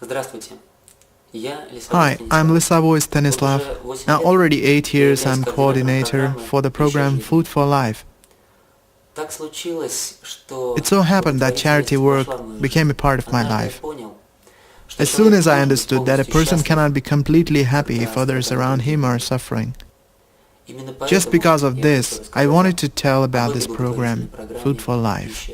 Здравствуйте. Hi, I'm Lisavoy Stanislav. Now already 8 years I'm coordinator for the program Food for Life. It so happened that charity work became a part of my life. As soon as I understood that a person cannot be completely happy if others around him are suffering. Just because of this, I wanted to tell about this program, Food for Life.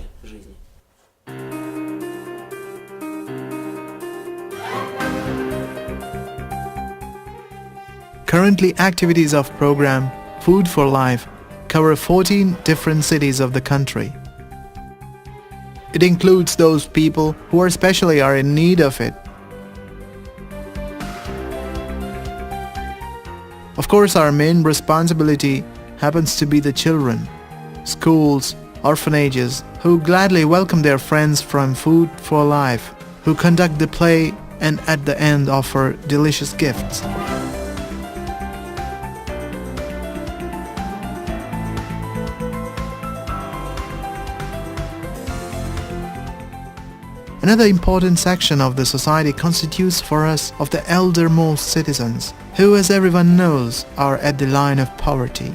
Currently, activities of program Food for Life cover 14 different cities of the country. It includes those people who especially are in need of it. Of course, our main responsibility happens to be the children, schools, orphanages, who gladly welcome their friends from Food for Life, who conduct the play and at the end offer delicious gifts. Another important section of the society constitutes for us of the eldermost citizens, who, as everyone knows, are at the line of poverty.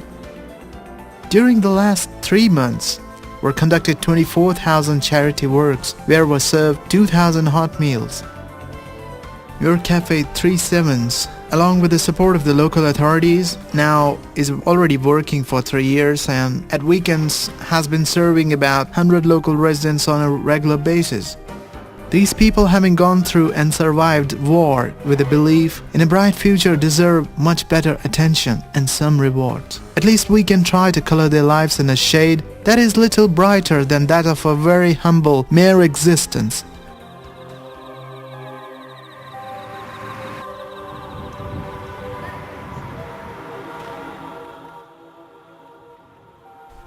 During the last 3 months, were conducted 24,000 charity works where were served 2,000 hot meals. Your Cafe 37s, along with the support of the local authorities, now is already working for 3 years and at weekends has been serving about 100 local residents on a regular basis. These people, having gone through and survived war with a belief in a bright future, deserve much better attention and some rewards. At least we can try to color their lives in a shade that is little brighter than that of a very humble mere existence.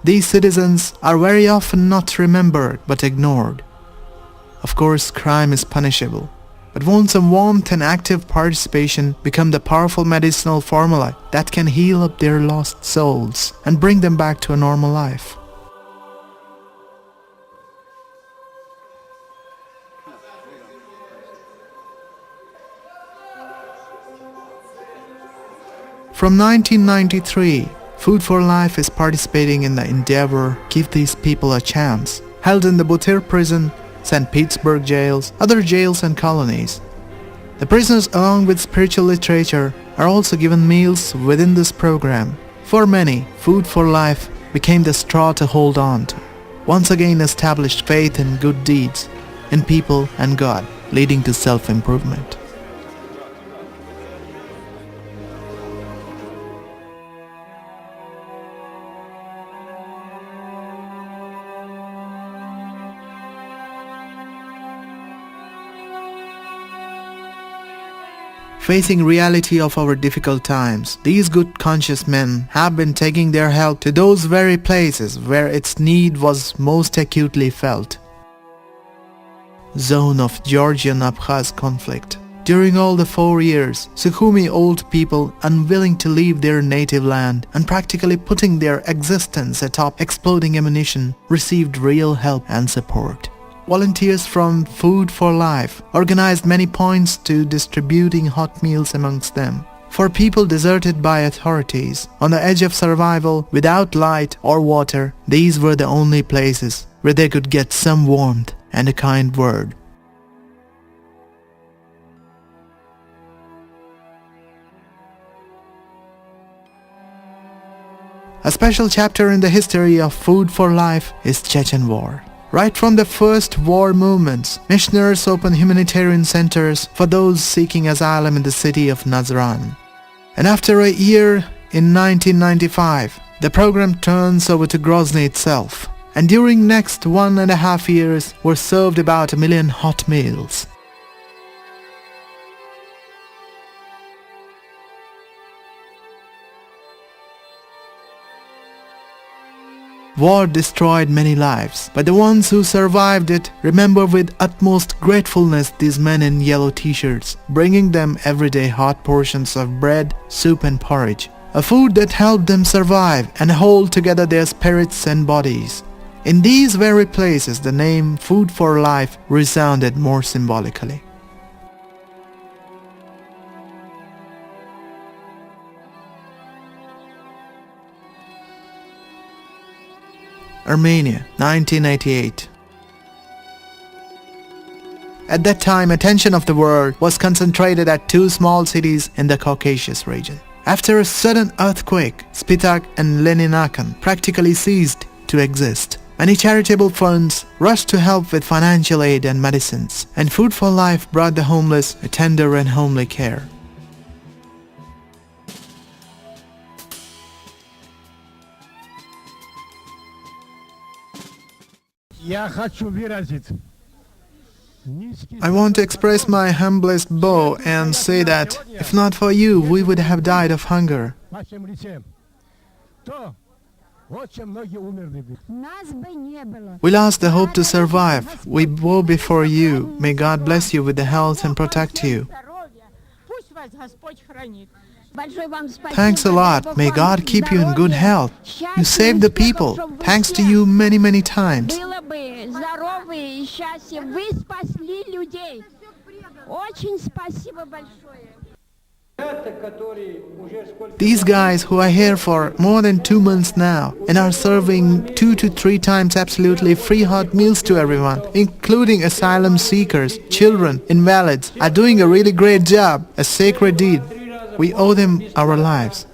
These citizens are very often not remembered but ignored. Of course, crime is punishable, but won't some warmth and active participation become the powerful medicinal formula that can heal up their lost souls and bring them back to a normal life? From 1993, Food for Life is participating in the endeavor Give These People a Chance, held in the Buttir prison, St. Petersburg jails, other jails and colonies. The prisoners, along with spiritual literature, are also given meals within this program. For many, Food for Life became the straw to hold on to. Once again established faith in good deeds, in people and God, leading to self-improvement. Facing reality of our difficult times, these good conscious men have been taking their help to those very places where its need was most acutely felt. Zone of Georgian-Abkhaz conflict. During all the 4 years, Sukhumi old people, unwilling to leave their native land and practically putting their existence atop exploding ammunition, received real help and support. Volunteers from Food for Life organized many points to distributing hot meals amongst them. For people deserted by authorities, on the edge of survival, without light or water, these were the only places where they could get some warmth and a kind word. A special chapter in the history of Food for Life is Chechen War. Right from the first war movements, missionaries opened humanitarian centers for those seeking asylum in the city of Nazran. And after a year, in 1995, the program turns over to Grozny itself. And during next 1.5 years, were served about 1 million hot meals. War destroyed many lives, but the ones who survived it remember with utmost gratefulness these men in yellow t-shirts, bringing them everyday hot portions of bread, soup and porridge, a food that helped them survive and hold together their spirits and bodies. In these very places, the name Food for Life resounded more symbolically. Armenia, 1988. At that time, attention of the world was concentrated at two small cities in the Caucasus region. After a sudden earthquake, Spitak and Leninakan practically ceased to exist. Many charitable funds rushed to help with financial aid and medicines, and Food for Life brought the homeless a tender and homely care. I want to express my humblest bow and say that if not for you, we would have died of hunger. We lost the hope to survive. We bow before you. May God bless you with the health and protect you. Thanks a lot. May God keep you in good health. You saved the people. Thanks to you many, many times. These guys who are here for more than 2 months now and are serving 2 to 3 times absolutely free hot meals to everyone, including asylum seekers, children, invalids, are doing a really great job, a sacred deed. We owe them our lives.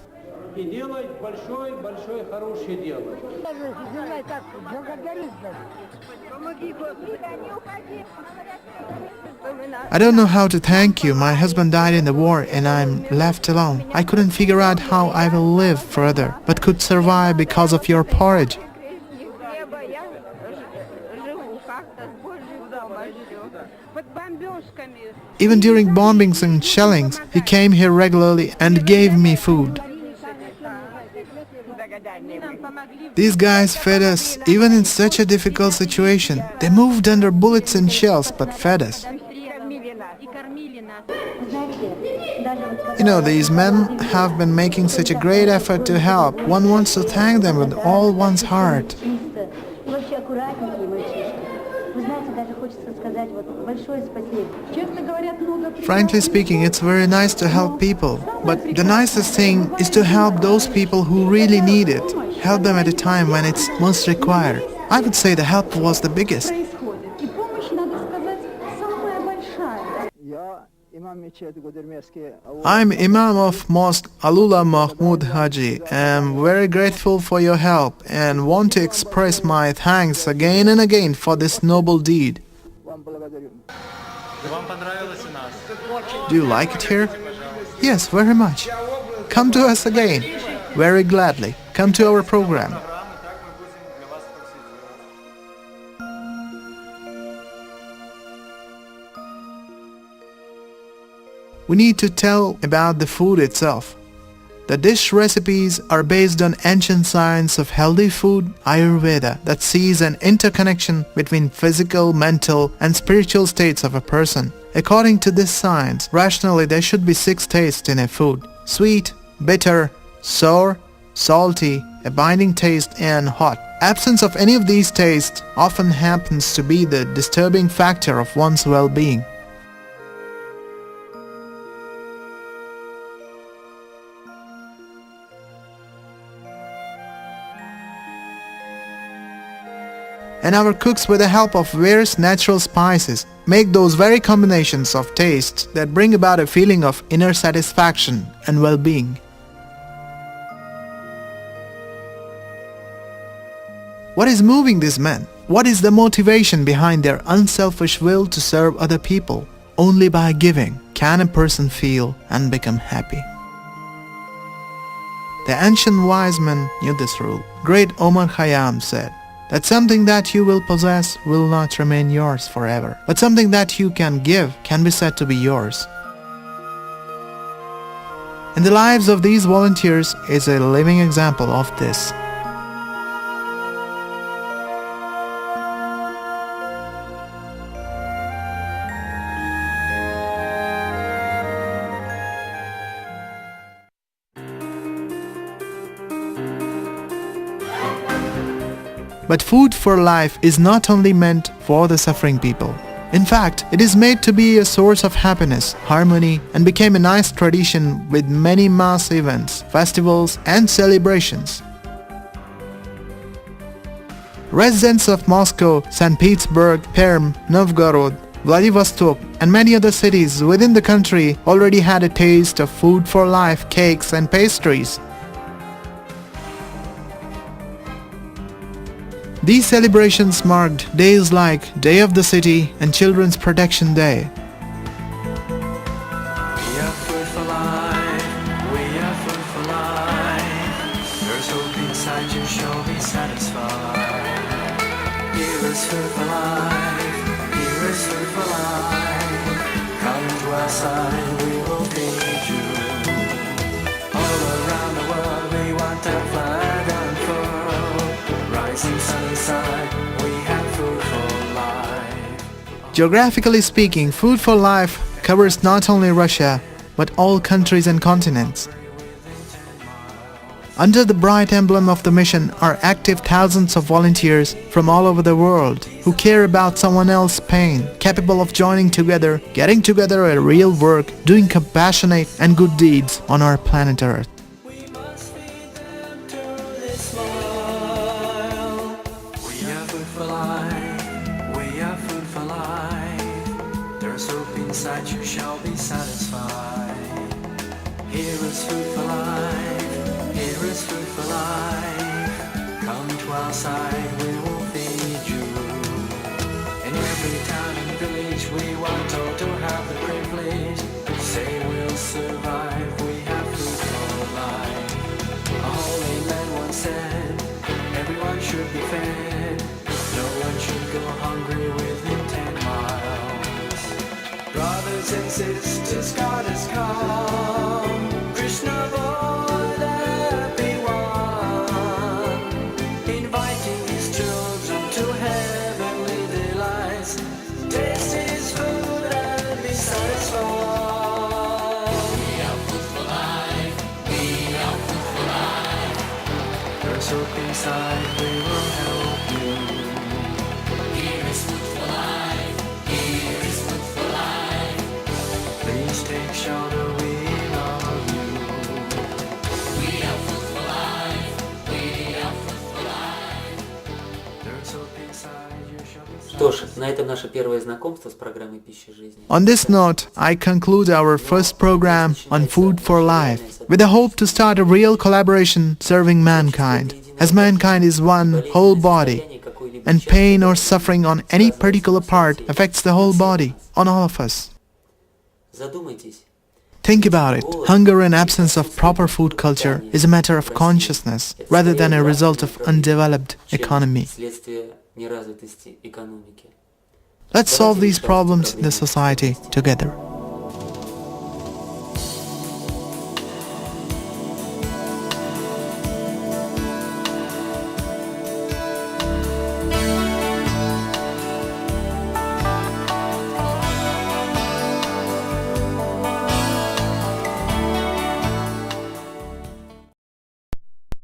I don't know how to thank you. My husband died in the war and I'm left alone. I couldn't figure out how I will live further, but could survive because of your porridge. Even during bombings and shellings, he came here regularly and gave me food. These guys fed us even in such a difficult situation. They moved under bullets and shells but fed us. You know, these men have been making such a great effort to help. One wants to thank them with all one's heart. Frankly speaking, it's very nice to help people, but the nicest thing is to help those people who really need it. Help them at a time when it's most required. I would say the help was the biggest. I'm Imam of Mosque Alula Mahmud Haji. I'm very grateful for your help and want to express my thanks again and again for this noble deed. Do you like it here? Yes, very much. Come to us again. Very gladly. Come to our program. We need to tell about the food itself. The dish recipes are based on ancient science of healthy food, Ayurveda, that sees an interconnection between physical, mental, and spiritual states of a person. According to this science, rationally there should be 6 tastes in a food: sweet, bitter, sour, salty, a binding taste, and hot. Absence of any of these tastes often happens to be the disturbing factor of one's well-being. And our cooks, with the help of various natural spices, make those very combinations of tastes that bring about a feeling of inner satisfaction and well-being. What is moving these men? What is the motivation behind their unselfish will to serve other people? Only by giving can a person feel and become happy. The ancient wise men knew this rule. Great Omar Khayyam said that something that you will possess will not remain yours forever, but something that you can give can be said to be yours. And the lives of these volunteers is a living example of this. But Food for Life is not only meant for the suffering people. In fact, it is made to be a source of happiness, harmony, and became a nice tradition with many mass events, festivals, and celebrations. Residents of Moscow, St. Petersburg, Perm, Novgorod, Vladivostok and many other cities within the country already had a taste of Food for Life cakes and pastries. These celebrations marked days like Day of the City and Children's Protection Day. We are food for life, we are food for life. There's hope inside you, shall be satisfied. Here is food for life, here is food for life. Come to our side, we will feed you. All around the world we want our flag unfurled. Rising sun inside, we have food for life. Geographically speaking, Food for Life covers not only Russia, but all countries and continents. Under the bright emblem of the mission are active thousands of volunteers from all over the world who care about someone else's pain, capable of joining together, getting together at real work, doing compassionate and good deeds on our planet Earth. We must feed them to this smile. We are food for life, we are food for life. There's hope inside, you shall be satisfied. Here is food for life, here is food for life. Come to our side, we will feed you. In every town and village we want all to have the privilege to say we'll survive. We have food for life. A holy man once said, everyone should be fed. No one should go hungry within 10 miles. Brothers and sisters, God has come. Krishna Lord, happy one, inviting his children to heavenly delights. Taste his food and be satisfied. We are food for life, we are food for life. There's hope inside, we will help you. Here is food for life, here is food for life. Please take shelter, we love you. We are food for life, we are food for life. There's hope inside, you shall be Что ж, на этом наше первое знакомство с программой «Пища жизни». On this note, I conclude our first program on Food for Life with the hope to start a real collaboration serving mankind, as mankind is one whole body, and pain or suffering on any particular part affects the whole body, on all of us. Задумайтесь. Think about it. Hunger and absence of proper food culture is a matter of consciousness rather than a result of undeveloped economy. Следствие неразвитости экономики. Let's solve these problems in the society together.